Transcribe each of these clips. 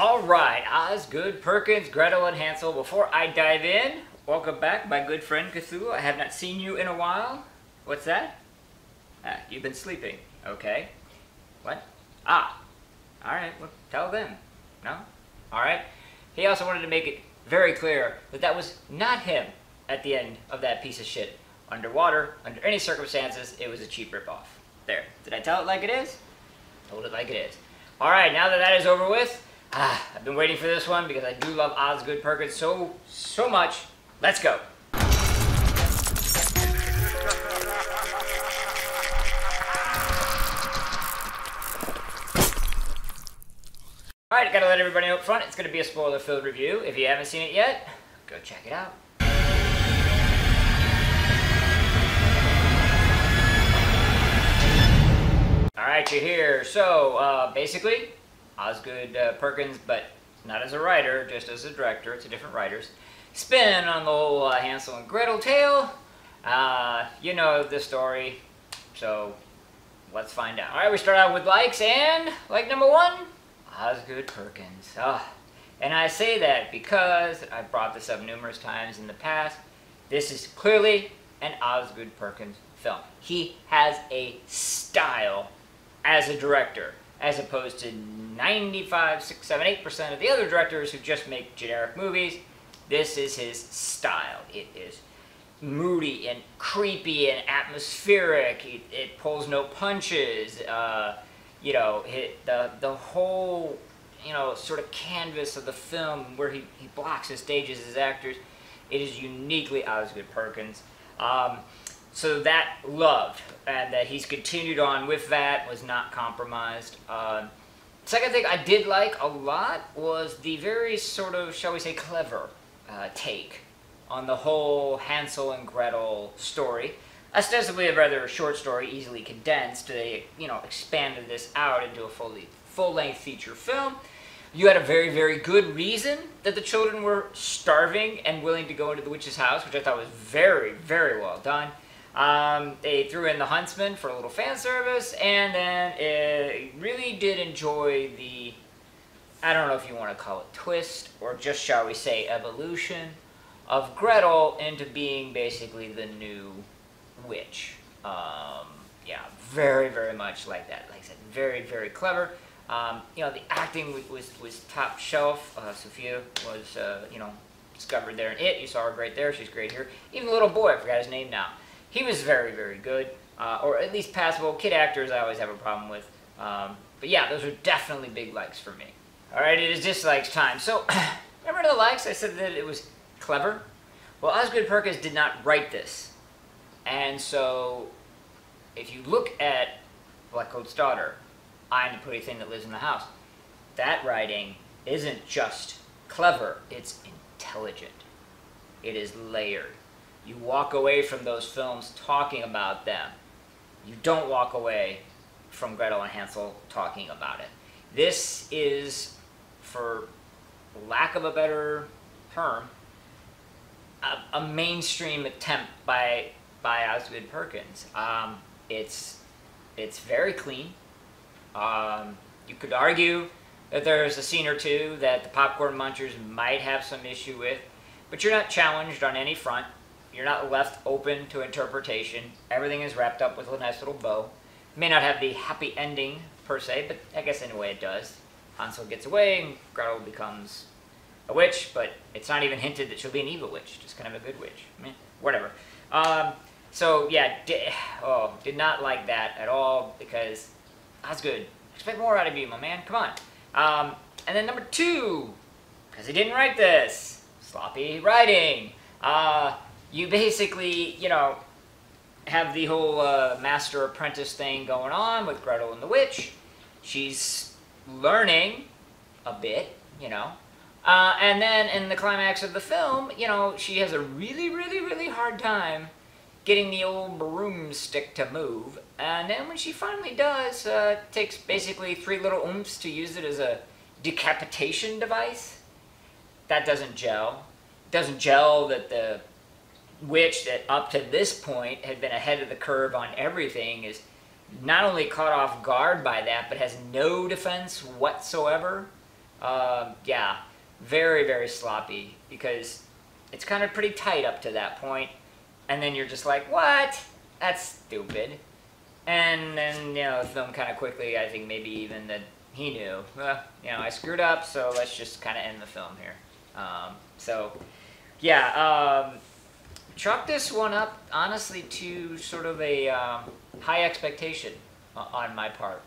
Alright, Osgood, Perkins, Gretel and Hansel. Before I dive in, welcome back, my good friend Cthulhu. I have not seen you in a while. What's that? You've been sleeping. Okay. What? Alright, well, tell them. No? Alright. He also wanted to make it very clear that that was not him at the end of that piece of shit. Underwater, under any circumstances, it was a cheap ripoff. There. Did I tell it like it is? Told it like it is. Alright, now that that is over with, I've been waiting for this one because I do love Osgood Perkins so much. Let's go. Alright, I gotta let everybody know up front, it's gonna be a spoiler-filled review. If you haven't seen it yet, go check it out. Alright, you're here. So, basically, Osgood Perkins, but not as a writer, just as a director. It's a different writer's spin on the whole Hansel and Gretel tale. You know the story, so let's find out. Alright, we start out with likes, and like number one, Osgood Perkins. And I say that because I've brought this up numerous times in the past. This is clearly an Osgood Perkins film. He has a style as a director, as opposed to 95, 6, 7, 8% of the other directors who just make generic movies. This is his style. It is moody and creepy and atmospheric. It pulls no punches. You know, the whole, you know, sort of canvas of the film where he blocks and stages his actors, it is uniquely Osgood Perkins. So that loved, and that he's continued on with that, was not compromised. Second thing I did like a lot was the very sort of, shall we say, clever take on the whole Hansel and Gretel story. Ostensibly a rather short story, easily condensed. They, you know, expanded this out into a full-length feature film. You had a very, very good reason that the children were starving and willing to go into the witch's house, which I thought was very, very well done. They threw in the huntsman for a little fan service, and then really did enjoy the, I don't know if you want to call it twist, or just, shall we say, evolution of Gretel into being basically the new witch. Yeah, very, very much like that. Like I said, very, very clever. You know, the acting was top shelf. Sophia was, you know, discovered there in It. You saw her great there. She's great here. Even the little boy, I forgot his name now. He was very, very good, or at least passable. Kid actors I always have a problem with. But yeah, those are definitely big likes for me. Alright, it is dislikes time. So, remember the likes? I said that it was clever? Well, Osgood Perkins did not write this. And so, if you look at Blackcoat's Daughter, I Am the Pretty Thing That Lives in the House, that writing isn't just clever, it's intelligent. It is layered. You walk away from those films talking about them. You don't walk away from Gretel and Hansel talking about it. This is, for lack of a better term, a mainstream attempt by Osgood Perkins. It's very clean. You could argue that there's a scene or two that the popcorn munchers might have some issue with, but you're not challenged on any front. You're not left open to interpretation. Everything is wrapped up with a nice little bow. It may not have the happy ending, per se, but I guess in a way it does. Hansel gets away and Gretel becomes a witch, but it's not even hinted that she'll be an evil witch, just kind of a good witch. I mean, whatever. So, yeah, did not like that at all, because Osgood, expect more out of you, my man. Come on. And then number two, because he didn't write this, sloppy writing. You basically, you know, have the whole master-apprentice thing going on with Gretel and the witch. She's learning a bit, you know. And then in the climax of the film, you know, she has a really, really, really hard time getting the old broomstick to move. And then when she finally does, it takes basically 3 little oomphs to use it as a decapitation device. That doesn't gel. It doesn't gel that the witch that up to this point had been ahead of the curve on everything is not only caught off guard by that, but has no defense whatsoever. Yeah, very, very sloppy, because it's kind of pretty tight up to that point, and then you're just like, what? That's stupid. And then, you know, the film kind of quickly, I think maybe even that he knew, well, you know, I screwed up, so let's just kind of end the film here. So, yeah, chalk this one up, honestly, to sort of a high expectation on my part.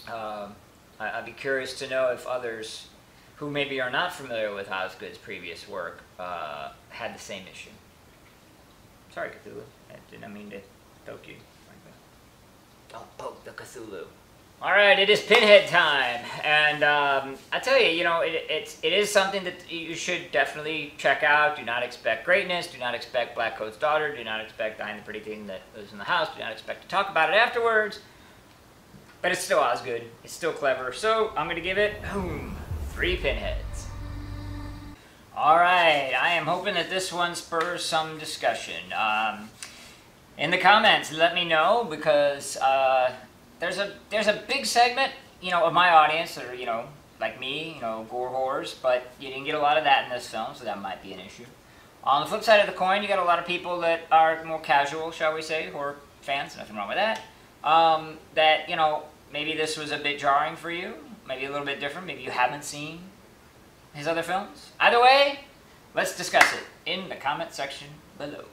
I'd be curious to know if others who maybe are not familiar with Osgood's previous work had the same issue. Sorry, Cthulhu. I did not mean to poke you. Don't poke the Cthulhu. All right, it is Pinhead time, and I tell you, you know, it is something that you should definitely check out. Do not expect greatness. Do not expect Black Coat's daughter. Do not expect I'm the pretty thing that lives in the house. Do not expect to talk about it afterwards. But it's still Osgood. It's still clever. So I'm going to give it, boom, 3 pinheads. All right, I am hoping that this one spurs some discussion. In the comments, let me know, because there's a big segment, you know, of my audience that are, you know, like me, you know, gore whores, but you didn't get a lot of that in this film, so that might be an issue. On the flip side of the coin, you got a lot of people that are more casual, shall we say, horror fans, nothing wrong with that. That, you know, maybe this was a bit jarring for you, maybe a little bit different, maybe you haven't seen his other films. Either way, let's discuss it in the comment section below.